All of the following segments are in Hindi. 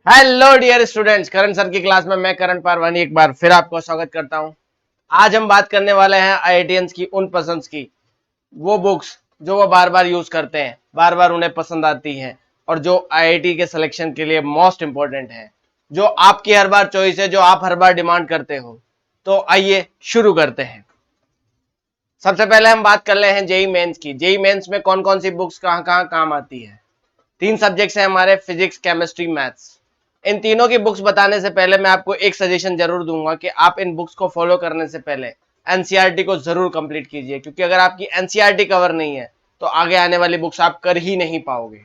हेलो डियर स्टूडेंट्स, करण सर की क्लास में मैं करण पारवानी एक बार फिर आपको स्वागत करता हूं। आज हम बात करने वाले हैं आईआईटियंस की उन पसंद की वो बुक्स जो वो बार बार यूज करते हैं, बार बार उन्हें पसंद आती हैं और जो आईआईटी के सिलेक्शन के लिए मोस्ट इंपॉर्टेंट है, जो आपकी हर बार चॉइस है, जो आप हर बार डिमांड करते हो। तो आइए शुरू करते हैं। सबसे पहले हम बात कर रहे हैं जेई मेंस की। जेई मेंस में कौन कौन सी बुक्स कहाँ कहाँ काम आती है। तीन सब्जेक्ट्स हैं हमारे, फिजिक्स, केमिस्ट्री, मैथ्स। इन तीनों की बुक्स बताने से पहले मैं आपको एक सजेशन जरूर दूंगा कि आप इन बुक्स को फॉलो करने से पहले एनसीईआरटी को जरूर कंप्लीट कीजिए, क्योंकि अगर आपकी एनसीईआरटी कवर नहीं है तो आगे आने वाली बुक्स आप कर ही नहीं पाओगे।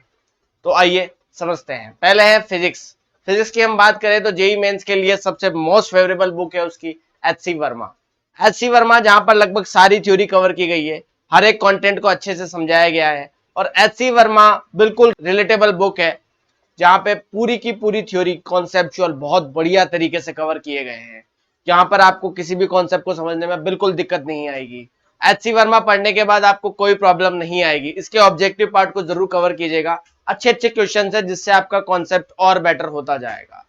तो आइए समझते हैं। पहले है फिजिक्स। फिजिक्स की हम बात करें तो जेई मेंस के लिए सबसे मोस्ट फेवरेबल बुक है उसकी एचसी वर्मा। एचसी वर्मा जहां पर लगभग सारी थ्योरी कवर की गई है, हर एक कंटेंट को अच्छे से समझाया गया है और एचसी वर्मा बिल्कुल रिलेटेबल बुक है, जहां पे पूरी की पूरी थ्योरी कॉन्सेप्चुअल बहुत बढ़िया तरीके से कवर किए गए हैं। यहाँ पर आपको किसी भी कॉन्सेप्ट को समझने में बिल्कुल दिक्कत नहीं आएगी। एचसी वर्मा पढ़ने के बाद आपको कोई प्रॉब्लम नहीं आएगी। इसके ऑब्जेक्टिव पार्ट को जरूर कवर कीजिएगा। अच्छे अच्छे क्वेश्चन है जिससे आपका कॉन्सेप्ट और बेटर होता जाएगा।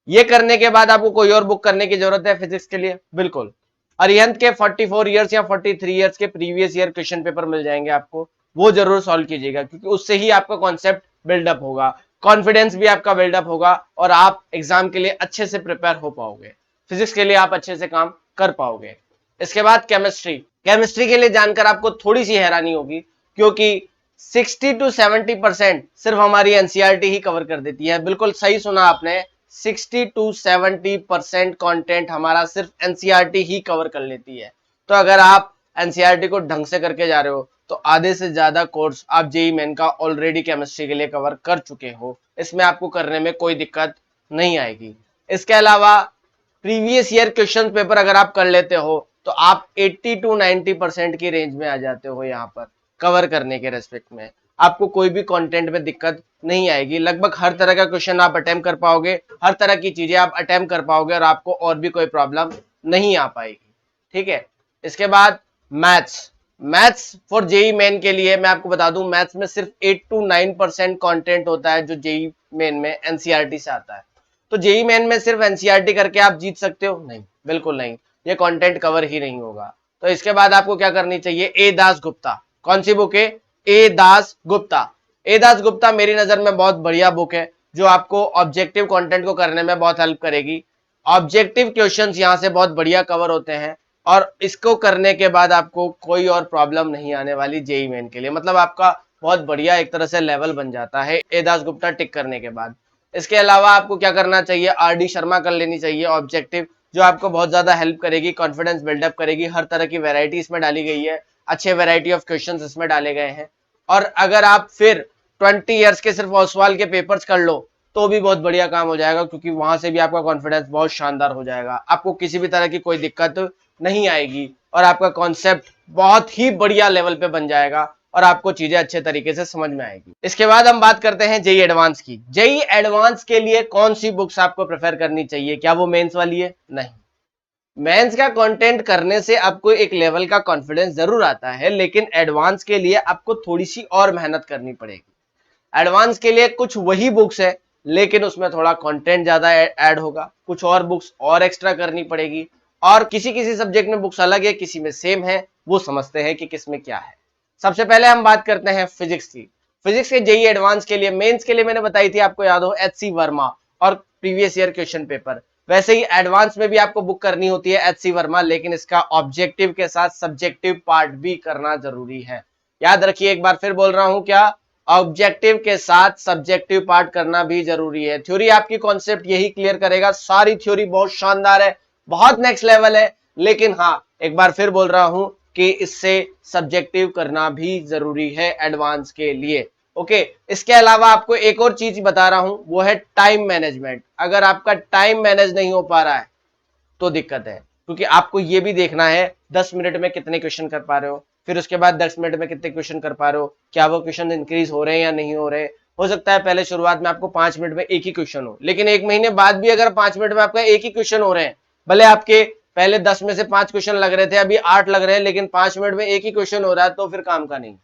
ये करने के बाद आपको कोई और बुक करने की जरूरत है फिजिक्स के लिए? बिल्कुल। अरिहंत के 44 इयर्स या 43 इयर्स के प्रीवियस ईयर क्वेश्चन पेपर मिल जाएंगे आपको, वो जरूर सॉल्व कीजिएगा, क्योंकि उससे ही आपका कॉन्सेप्ट बिल्डअप होगा, कॉन्फिडेंस भी आपका बिल्डअप होगा और आप एग्जाम के लिए अच्छे से प्रिपेयर हो पाओगे। फिजिक्स के लिए आप अच्छे से काम कर पाओगे। इसके बाद केमिस्ट्री। केमिस्ट्री के लिए जानकर आपको थोड़ी सी हैरानी होगी, क्योंकि 60 to 70% सिर्फ हमारी एनसीईआरटी ही कवर कर देती है। बिल्कुल सही सुना आपने, 60 to 70% कंटेंट हमारा सिर्फ एनसीईआरटी ही कवर कर लेती है। तो अगर आप एनसीईआरटी को ढंग से करके जा रहे हो तो आधे से ज्यादा कोर्स आप जेई मेन का ऑलरेडी केमिस्ट्री के लिए कवर कर चुके हो। इसमें आपको करने में कोई दिक्कत नहीं आएगी। इसके अलावा प्रीवियस ईयर क्वेश्चन पेपर अगर आप कर लेते हो तो आप 80 to 90% की रेंज में आ जाते हो। यहाँ पर कवर करने के रेस्पेक्ट में आपको कोई भी कंटेंट में दिक्कत नहीं आएगी। लगभग हर तरह का क्वेश्चन आप अटेम्प्ट कर पाओगे, हर तरह की चीजें आप अटेम्प्ट कर पाओगे और आपको और भी कोई प्रॉब्लम नहीं आ पाएगी। ठीक है। इसके बाद maths. Maths for JEE main के लिए मैं आपको बता दूं, मैथ्स में सिर्फ 8 to 9% कंटेंट होता है जो जेई मेन में एनसीईआरटी से आता है। तो जेई मेन में सिर्फ एनसीईआरटी करके आप जीत सकते हो? नहीं, बिल्कुल नहीं। ये कंटेंट कवर ही नहीं होगा। तो इसके बाद आपको क्या करनी चाहिए? ए दास गुप्ता। कौन सी बुक है? ए दास गुप्ता। ए दास गुप्ता मेरी नजर में बहुत बढ़िया बुक है, जो आपको ऑब्जेक्टिव कंटेंट को करने में बहुत हेल्प करेगी। ऑब्जेक्टिव क्वेश्चंस यहां से बहुत बढ़िया कवर होते हैं और इसको करने के बाद आपको कोई और प्रॉब्लम नहीं आने वाली जेई मेन के लिए। मतलब आपका बहुत बढ़िया एक तरह से लेवल बन जाता है ए दास गुप्ता टिक करने के बाद। इसके अलावा आपको क्या करना चाहिए? आरडी शर्मा कर लेनी चाहिए ऑब्जेक्टिव, जो आपको बहुत ज्यादा हेल्प करेगी, कॉन्फिडेंस बिल्डअप करेगी। हर तरह की वैरायटी इसमें डाली गई है, अच्छे वैरायटी ऑफ क्वेश्चंस इसमें डाले गए हैं। और अगर आप फिर 20 इयर्स के सिर्फ ओसवाल के पेपर्स कर लो तो भी बहुत बढ़िया काम हो जाएगा, क्योंकि वहां से भी आपका कॉन्फिडेंस बहुत शानदार हो जाएगा। आपको किसी भी तरह की कोई दिक्कत नहीं आएगी और आपका कॉन्सेप्ट बहुत ही बढ़िया लेवल पे बन जाएगा और आपको चीजें अच्छे तरीके से समझ में आएगी। इसके बाद हम बात करते हैं जेई एडवांस की। जेई एडवांस के लिए कौन सी बुक्स आपको प्रेफर करनी चाहिए? क्या वो मेंस वाली है? नहीं। मेंस का कंटेंट करने से आपको एक लेवल का कॉन्फिडेंस जरूर आता है, लेकिन एडवांस के लिए आपको थोड़ी सी और मेहनत करनी पड़ेगी। एडवांस के लिए कुछ वही बुक्स है, लेकिन उसमें थोड़ा कंटेंट ज्यादा ऐड होगा, कुछ और बुक्स और एक्स्ट्रा करनी पड़ेगी और किसी किसी सब्जेक्ट में बुक्स अलग है, किसी में सेम है। वो समझते हैं कि किसमें क्या है। सबसे पहले हम बात करते हैं फिजिक्स की। फिजिक्स के जेई एडवांस के लिए, मेंस के लिए मैंने बताई थी, आपको याद हो, एचसी वर्मा और प्रीवियस ईयर क्वेश्चन पेपर। वैसे ही एडवांस में भी आपको बुक करनी होती है एचसी वर्मा, लेकिन इसका ऑब्जेक्टिव के साथ सब्जेक्टिव पार्ट भी करना जरूरी है। याद रखिए, एक बार फिर बोल रहा हूं, क्या? ऑब्जेक्टिव के साथ सब्जेक्टिव पार्ट करना भी जरूरी है। थ्योरी आपकी कॉन्सेप्ट यही क्लियर करेगा। सारी थ्योरी बहुत शानदार है, बहुत नेक्स्ट लेवल है, लेकिन हाँ, एक बार फिर बोल रहा हूं कि इससे सब्जेक्टिव करना भी जरूरी है एडवांस के लिए। ओके। इसके अलावा आपको एक और चीज बता रहा हूं, वो है टाइम मैनेजमेंट। अगर आपका टाइम मैनेज नहीं हो पा रहा है तो दिक्कत है, क्योंकि आपको ये भी देखना है 10 मिनट में कितने क्वेश्चन कर पा रहे हो, फिर उसके बाद 10 मिनट में कितने क्वेश्चन कर पा रहे हो, क्या वो क्वेश्चन इंक्रीज हो रहे हैं या नहीं हो रहे। हो सकता है पहले शुरुआत में आपको 5 मिनट में एक ही क्वेश्चन हो, लेकिन एक महीने बाद भी अगर 5 मिनट में आपका एक ही क्वेश्चन हो रहे हैं, भले आपके पहले 10 में से 5 क्वेश्चन लग रहे थे, अभी 8 लग रहे हैं, लेकिन 5 मिनट में एक ही क्वेश्चन हो रहा है, तो फिर काम का नहीं।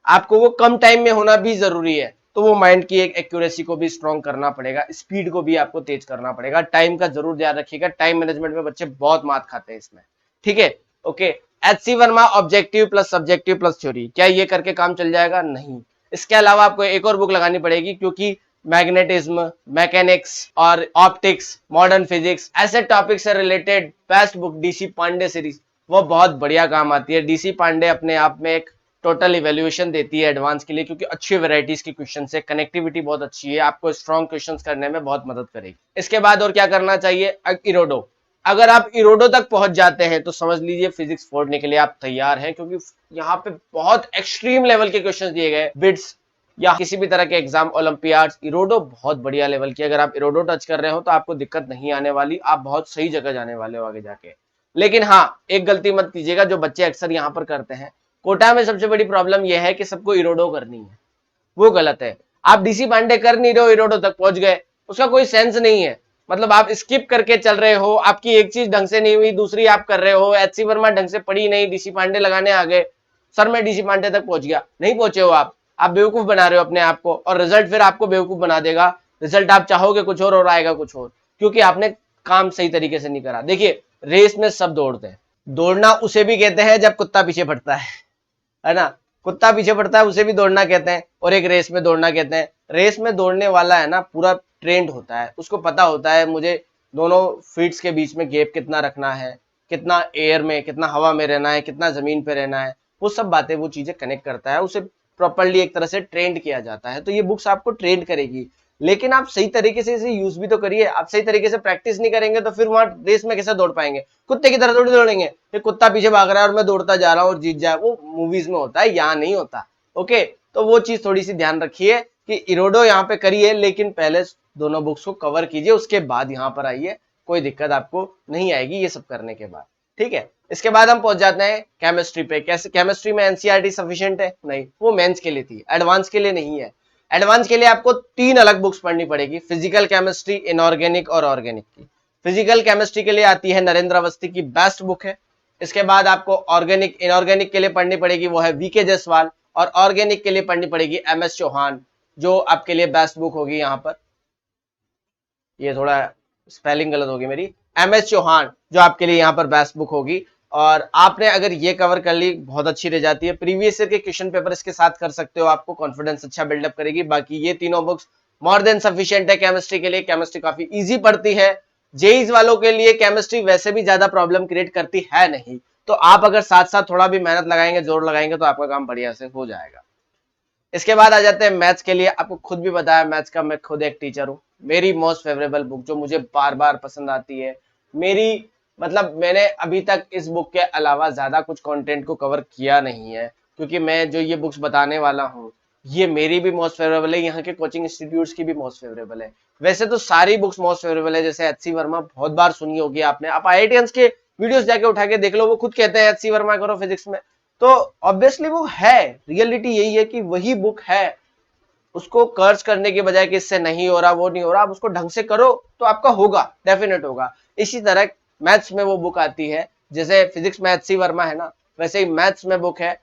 आपको वो कम टाइम में होना भी जरूरी है। तो वो माइंड की एक एक्यूरेसी को भी स्ट्रॉन्ग करना पड़ेगा, स्पीड को भी आपको तेज करना पड़ेगा, टाइम का जरूर ध्यान रखिएगा, टाइम मैनेजमेंट में बच्चे बहुत मात खाते हैं इसमें, ठीक है। Okay, HC Verma objective plus subjective plus theory, क्या ये करके काम चल जाएगा? नहीं, इसके अलावा आपको एक और बुक लगानी पड़ेगी, क्योंकि मैग्नेटिज्म, मैकेनिक्स और ऑप्टिक्स, मॉडर्न फिजिक्स, ऐसे टॉपिक से related best book DC Pandey series, वो बहुत बढ़िया काम आती है। डीसी पांडे अपने आप में एक टोटल इवेल्युएशन देती है एडवांस के लिए, क्योंकि अच्छी वैरायटीज की क्वेश्चन है, कनेक्टिविटी बहुत अच्छी है, आपको स्ट्रॉन्ग क्वेश्चन करने में बहुत मदद करेगी। इसके बाद और क्या करना चाहिए? इरोडो। अगर आप इरोडो तक पहुंच जाते हैं तो समझ लीजिए फिजिक्स फोड़ने के लिए आप तैयार हैं, क्योंकि यहाँ पे बहुत एक्सट्रीम लेवल के क्वेश्चन दिए गए, बिट्स या किसी भी तरह के एग्जाम, ओलंपियाड्स, इरोडो बहुत बढ़िया लेवल की। अगर आप इरोडो टच कर रहे हो तो आपको दिक्कत नहीं आने वाली, आप बहुत सही जगह जाने वाले हो आगे जाके। लेकिन हाँ, एक गलती मत कीजिएगा जो बच्चे अक्सर यहाँ पर करते हैं, कोटा में सबसे बड़ी प्रॉब्लम यह है कि सबको इरोडो करनी है, वो गलत है। आप डीसी पांडे कर नहीं रहे हो, इरोडो तक पहुंच गए, उसका कोई सेंस नहीं है। मतलब आप स्किप करके चल रहे हो, आपकी एक चीज ढंग से नहीं हुई, दूसरी आप कर रहे हो, एचसी वर्मा ढंग से पढ़ी नहीं, डीसी पांडे लगाने आ गए, सर मैं डीसी पांडे तक पहुंच गया, नहीं पहुंचे हो आप बेवकूफ बना रहे हो अपने आप को, और रिजल्ट फिर आपको बेवकूफ बना देगा। रिजल्ट आप चाहोगे कुछ और आएगा कुछ और, क्योंकि आपने काम सही तरीके से नहीं करा। देखिए, रेस में सब दौड़ते हैं, दौड़ना उसे भी कहते हैं जब कुत्ता पीछे पड़ता है ना, कुत्ता पीछे पड़ता है उसे भी दौड़ना कहते हैं, और एक रेस में दौड़ना कहते हैं। रेस में दौड़ने वाला है ना पूरा ट्रेंड होता है, उसको पता होता है मुझे दोनों फीट्स के बीच में गैप कितना रखना है, कितना एयर में, कितना हवा में रहना है, कितना जमीन पे रहना है, वो सब बातें वो चीजें कनेक्ट करता है, उसे प्रॉपरली एक तरह से ट्रेंड किया जाता है। तो ये बुक्स आपको ट्रेंड करेगी, लेकिन आप सही तरीके से इसे यूज भी तो करिए। आप सही तरीके से प्रैक्टिस नहीं करेंगे तो फिर वहां रेस में कैसे दौड़ पाएंगे? कुत्ते की तरह थोड़ी दौड़ेंगे, ये कुत्ता पीछे भाग रहा है और मैं दौड़ता जा रहा हूँ और जीत जाए, वो मूवीज में होता है, यहाँ नहीं होता। ओके, तो वो चीज थोड़ी सी ध्यान रखिए कि इरोडो यहाँ पे करिए, लेकिन पहले दोनों बुक्स को कवर कीजिए, उसके बाद यहाँ पर आइए, कोई दिक्कत आपको नहीं आएगी ये सब करने के बाद, ठीक है। इसके बाद हम पहुंच जाते हैं केमिस्ट्री पे। कैसे केमिस्ट्री में एनसीईआरटी सफिशिएंट है? नहीं, वो मेंस के लिए थी, एडवांस के लिए नहीं है। एडवांस के लिए आपको 3 अलग बुक्स पढ़नी पड़ेगी, फिजिकल केमिस्ट्री, इनऑर्गेनिक और ऑर्गेनिक की। फिजिकल केमिस्ट्री के लिए आती है नरेंद्र अवस्थी की, बेस्ट बुक है। इसके बाद आपको ऑर्गेनिक, इनऑर्गेनिक के लिए पढ़नी पड़ेगी, वो है वीके जायसवाल, और ऑर्गेनिक के लिए पढ़नी पड़ेगी एमएस चौहान, जो आपके लिए बेस्ट बुक होगी। यहाँ पर ये थोड़ा स्पेलिंग गलत होगी मेरी, एमएस चौहान जो आपके लिए यहाँ पर बेस्ट बुक होगी। और आपने अगर ये कवर कर ली, बहुत अच्छी रह जाती है। प्रीवियस ईयर के क्वेश्चन पेपर इसके साथ कर सकते हो, आपको कॉन्फिडेंस अच्छा बिल्डअप करेगी। बाकी ये तीनों बुक्स मोर देन सफिशिएंट है केमिस्ट्री के लिए। केमिस्ट्री काफी इजी पड़ती है, जेईज वालों के लिए केमिस्ट्री वैसे भी ज्यादा प्रॉब्लम क्रिएट करती है नहीं, तो आप अगर साथ साथ थोड़ा भी मेहनत लगाएंगे, जोर लगाएंगे, तो आपका काम बढ़िया से हो जाएगा। इसके बाद आ जाते हैं मैथ्स के लिए। आपको खुद भी बताया, मैथ्स का मैं खुद एक टीचर हूँ। मेरी मोस्ट फेवरेबल बुक जो मुझे बार बार पसंद आती है, मेरी मतलब मैंने अभी तक इस बुक के अलावा ज्यादा कुछ कंटेंट को कवर किया नहीं है, क्योंकि मैं जो ये बुक्स बताने वाला हूँ ये मेरी भी मोस्ट फेवरेबल है, यहाँ के कोचिंग इंस्टीट्यूट्स की भी मोस्ट फेवरेबल है। वैसे तो सारी बुक्स मोस्ट फेवरेबल है, जैसे एचसी वर्मा बहुत बार सुनी होगी आपने, आप आईआईटियंस के वीडियोस जाके उठा के देख लो, वो खुद कहते हैं एचसी वर्मा करो फिजिक्स में। तो ऑब्वियसली वो है, रियलिटी यही है कि वही बुक है। उसको कर्ज करने के बजाय कि इससे नहीं हो रहा, वो नहीं हो रहा, आप उसको ढंग से करो तो आपका होगा, डेफिनेट होगा। इसी तरह मैथ्स में वो बुक आती है, जैसे फिजिक्स में एचसी वर्मा है ना, वैसे ही मैथ्स में बुक है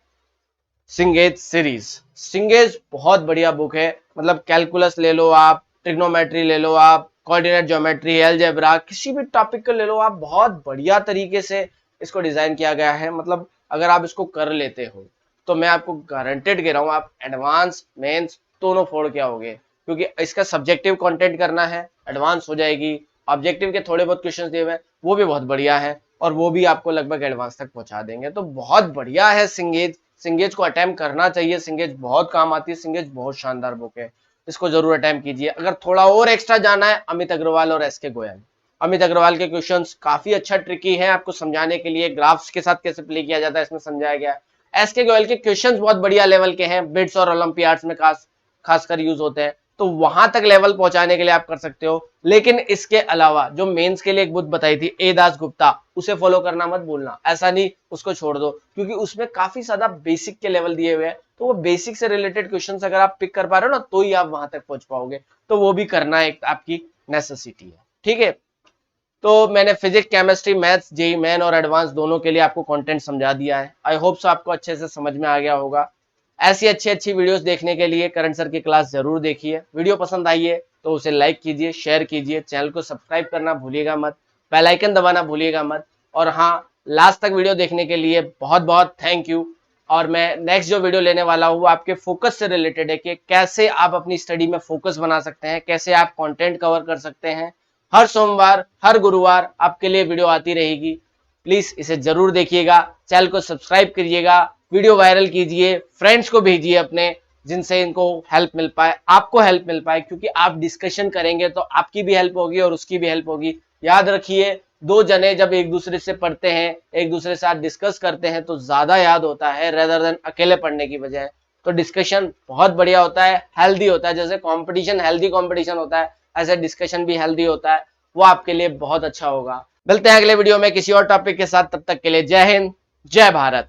सिंगेज सीरीज। सिंगेज बहुत बढ़िया बुक है, मतलब कैलकुलस ले लो आप, ट्रिग्नोमेट्री ले लो आप, कोऑर्डिनेट ज्योमेट्री, अलजेब्रा, किसी भी टॉपिक को ले लो आप, बहुत बढ़िया तरीके से इसको डिजाइन किया गया है। मतलब अगर आप इसको कर लेते हो तो मैं आपको गारंटेड कह रहा हूं, आप एडवांस मेंस दोनों फोड़ के आओगे, क्योंकि इसका सब्जेक्टिव कंटेंट करना है, एडवांस हो जाएगी। ऑब्जेक्टिव के थोड़े बहुत क्वेश्चन दिए हुए हैं, वो भी बहुत बढ़िया है, और वो भी आपको लगभग एडवांस तक पहुंचा देंगे। तो बहुत बढ़िया है सिंगेज, सिंगेज को अटेम्प्ट करना चाहिए। सिंगेज बहुत काम आती है, सिंगेज बहुत शानदार बुक है, इसको जरूर अटेम्प्ट कीजिए। अगर थोड़ा और एक्स्ट्रा जाना है, अमित अग्रवाल और एसके गोयल। अमित अग्रवाल के क्वेश्चंस काफी अच्छा ट्रिकी है, आपको समझाने के लिए ग्राफ्स के साथ कैसे प्ले किया जाता है इसमें समझाया गया है। एसके गोयल के क्वेश्चंस बहुत बढ़िया लेवल के हैं, बिट्स और ओलंपियाड्स में खासकर यूज होते हैं, तो वहां तक लेवल पहुंचाने के लिए आप कर सकते हो। लेकिन इसके अलावा जो मेंस के लिए एक बुक बताई थी ए दास गुप्ता, उसे फॉलो करना मत भूलना, ऐसा नहीं उसको छोड़ दो, क्योंकि उसमें काफी ज्यादा बेसिक के लेवल दिए हुए हैं, तो वो बेसिक से रिलेटेड क्वेश्चंस अगर आप पिक कर पा रहे हो ना, तो ही आप वहां तक पहुंच पाओगे। तो वो भी करना एक आपकी नेसेसिटी है, ठीक है। तो मैंने physics, chemistry, maths, JEE main और एडवांस दोनों के लिए आपको कंटेंट समझा दिया है। आई होप सो आपको अच्छे से समझ में आ गया होगा। ऐसी अच्छी अच्छी वीडियोस देखने के लिए करण सर की क्लास जरूर देखिए। वीडियो पसंद आई है तो उसे लाइक कीजिए, शेयर कीजिए, चैनल को सब्सक्राइब करना भूलिएगा मत, बेल आइकन दबाना भूलिएगा मत। और हाँ, लास्ट तक वीडियो देखने के लिए बहुत बहुत थैंक यू। और मैं नेक्स्ट जो वीडियो लेने वाला हूँ वो आपके फोकस से रिलेटेड है कि कैसे आप अपनी स्टडी में फोकस बना सकते हैं, कैसे आप कंटेंट कवर कर सकते हैं। हर सोमवार, हर गुरुवार आपके लिए वीडियो आती रहेगी। प्लीज इसे जरूर देखिएगा, चैनल को सब्सक्राइब करिएगा, वीडियो वायरल कीजिए, फ्रेंड्स को भेजिए अपने, जिनसे इनको हेल्प मिल पाए, आपको हेल्प मिल पाए। क्योंकि आप डिस्कशन करेंगे तो आपकी भी हेल्प होगी और उसकी भी हेल्प होगी। याद रखिए, दो जने जब एक दूसरे से पढ़ते हैं, एक दूसरे से साथ डिस्कस करते हैं तो ज्यादा याद होता है रेदर देन अकेले पढ़ने की बजाय। तो डिस्कशन बहुत बढ़िया होता है, हेल्दी होता है। जैसे कंपटीशन हेल्दी कंपटीशन होता है, ऐसे डिस्कशन भी हेल्दी होता है। वो आपके लिए बहुत अच्छा होगा। मिलते हैं अगले वीडियो में किसी और टॉपिक के साथ। तब तक के लिए जय हिंद, जय भारत।